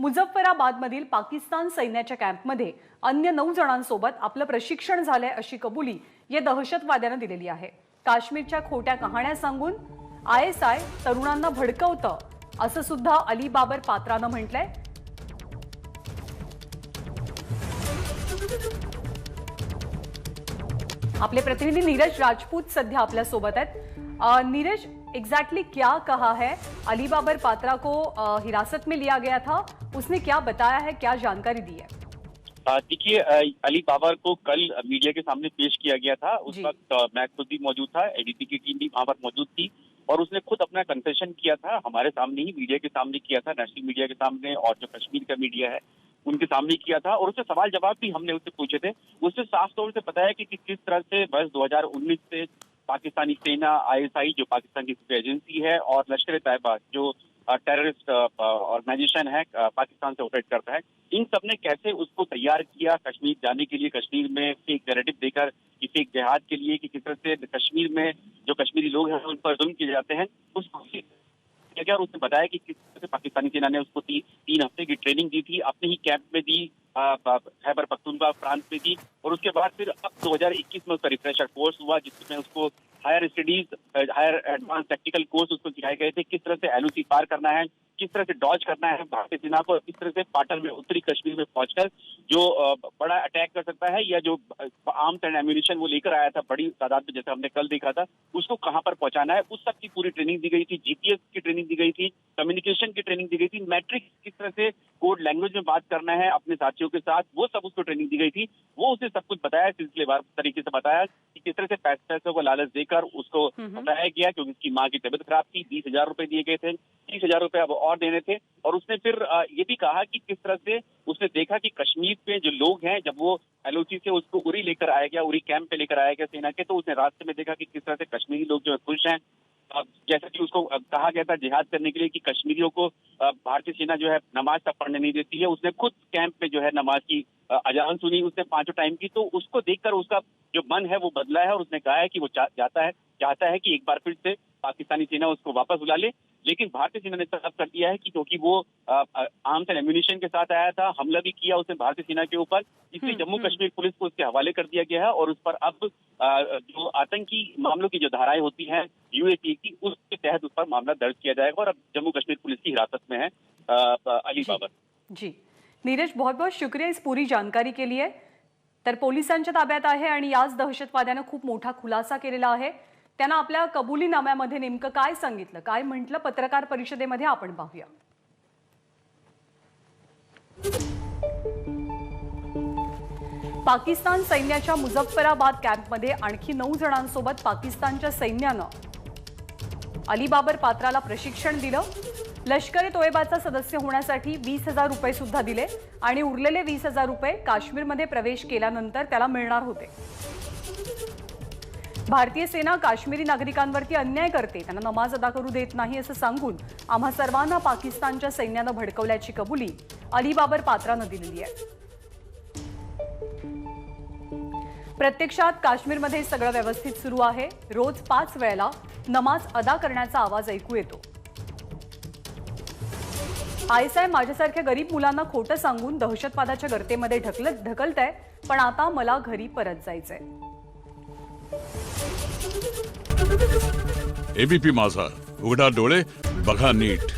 मुझफ्फराबादमधील पाकिस्तान सैन्याच्या कॅम्पमध्ये अन्य 9 जणांसोबत आपलं प्रशिक्षण झालंय अशी कबुली या दहशतवाद्यानं दिलेली आहे। काश्मीरच्या खोट्या कहाण्या सांगून आयएसआय तरुणांना भडकवतं असं सुद्धा अली बाबर पात्रानं म्हटलंय। अपने प्रतिनिधि नीरज राजपूत सध्या आपल्या सोबत आहेत। नीरज, एग्जैक्टली क्या कहा है? अली बाबर पात्रा को हिरासत में लिया गया था, उसने क्या बताया है, क्या जानकारी दी है? देखिए, अली बाबर को कल मीडिया के सामने पेश किया गया था। उस वक्त मैं खुद भी मौजूद था, एडीपी की टीम भी वहां पर मौजूद थी और उसने खुद अपना कन्फेशन किया था, हमारे सामने ही मीडिया के सामने किया था, नेशनल मीडिया के सामने और जो कश्मीर का मीडिया है उनके सामने किया था। और उससे सवाल जवाब भी हमने उससे पूछे थे। उसने साफ तौर से बताया कि किस तरह से वर्ष 2019 से पाकिस्तानी सेना, आईएसआई जो पाकिस्तान की एजेंसी है और लश्कर-ए-तैयबा जो टेररिस्ट ऑर्गेनाइजेशन है पाकिस्तान से ऑपरेट करता है, इन सब ने कैसे उसको तैयार किया कश्मीर जाने के लिए, कश्मीर में फेक नैरेटिव देकर कि फेक जिहाद के लिए, कि किस तरह से कश्मीर में जो कश्मीरी लोग हैं उन पर जुल्म किए जाते हैं, उसको किया। और उसने बताया कि किस तरह से पाकिस्तानी सेना ने उसको 3 हफ्ते की ट्रेनिंग दी थी, अपने ही कैंप में दी, खैबर पख्तूनख्वा प्रांत में दी। और उसके बाद फिर अब 2021 में उसका रिफ्रेशर कोर्स हुआ जिसमें उसको higher studies, higher advance tactical course उसको सिखाए गए थे, किस तरह से एलओसी पार करना है, किस तरह से डॉज करना है भारतीय सेना को, किस तरह से पाटन में, उत्तरी कश्मीर में पहुंचकर जो बड़ा अटैक कर सकता है, या जो आर्म्स एंड एम्यूनिशन वो लेकर आया था बड़ी तादाद में, जैसे हमने कल देखा था, उसको कहां पर पहुंचाना है, उस सब की पूरी ट्रेनिंग दी गई थी। जीपीएस की ट्रेनिंग दी गई थी, कम्युनिकेशन की ट्रेनिंग दी गई थी, मैट्रिक्स किस तरह से कोड लैंग्वेज में बात करना है अपने साथियों के साथ, वो सब उसको ट्रेनिंग दी गई थी। वो उसे सब कुछ बताया, सिलसिलेवार तरीके से बताया कि किस तरह से पैसों को लालच देकर उसको बताया गया, क्योंकि उसकी माँ की तबीयत खराब थी, 20,000 रुपए दिए गए थे, 30,000 रुपए अब और देने थे। और उसने फिर ये भी कहा कि किस तरह से उसने देखा कि कश्मीर पे जो लोग हैं, जब वो एलओसी से उसको उरी लेकर आया गया, उरी कैंप पे लेकर आया गया सेना के, तो उसने रास्ते में देखा कि किस तरह से कश्मीरी लोग जो है खुश हैं। जैसा कि उसको कहा गया था जिहाद करने के लिए कि कश्मीरियों को भारतीय सेना जो है नमाज तक पढ़ने नहीं देती है, उसने खुद कैंप में जो है नमाज की अजान सुनी उसने 5 टाइम की। तो उसको देखकर उसका जो मन है वो बदला है और उसने कहा है कि वो चाहता है कि एक बार फिर से पाकिस्तानी सेना उसको वापस बुला ले। लेकिन भारतीय सेना ने साफ कर दिया है कि क्योंकि वो आर्म्स एंड एम्यूनिशन के साथ आया था, हमला भी किया उसने भारतीय सेना के ऊपर, इसलिए जम्मू कश्मीर पुलिस को उसके हवाले कर दिया गया है। और उस पर अब जो आतंकी मामलों की जो धाराएं होती हैं यूएपी की, उसके तहत उस पर मामला दर्ज किया जाएगा। और अब जम्मू कश्मीर पुलिस की हिरासत में है अली बाबर। जी नीरज, बहुत बहुत शुक्रिया इस पूरी जानकारी के लिए। तर पोलिसांच्या ताब्यात आहे आणि याच दहशतवाद्यानं खूप मोठा खुलासा केलेला आहे। त्यानं आपल्या कबुलीनाम्यामध्ये नेमकं काय सांगितलं, काय म्हटलं पत्रकार परिषदेमध्ये आपण पाहूया। पाकिस्तान सैन्याच्या मुझफ्फराबाद कॅम्पमध्ये आणखी 9 जणांसोबत पाकिस्तानच्या सैन्यानं अली बाबर पात्राला प्रशिक्षण दिलं। लष्कर-ए-तोयबाचा सदस्य होण्यासाठी 20,000 रुपये सुद्धा दिले आणि उरलेले 20,000 रुपये काश्मीरमध्ये प्रवेश केल्यानंतर त्याला मिळणार होते। भारतीय सेना काश्मीरी नागरिकांवरती अन्याय करते, त्यांना नमाज अदा करू देत नाही असं सांगून आम्हा सर्वांना पाकिस्तानच्या सैन्यानं भडकवल्याची कबुली अली बाबर पात्रानं दिलेली आहे। प्रत्यक्षात काश्मीरमध्ये सगळं व्यवस्थित सुरू आहे। रोज 5 वेळेला नमाज अदा करण्याचा आवाज ऐकू येतो। आयएसआय माझ्यासारख्या गरीब मुलांना खोटं सांगून दहशतवादाच्या गर्तेमध्ये ढकलतंय, पण आता मला घरी परत जायचंय। एबीपी माझा, उघडा डोळे बघा नीट।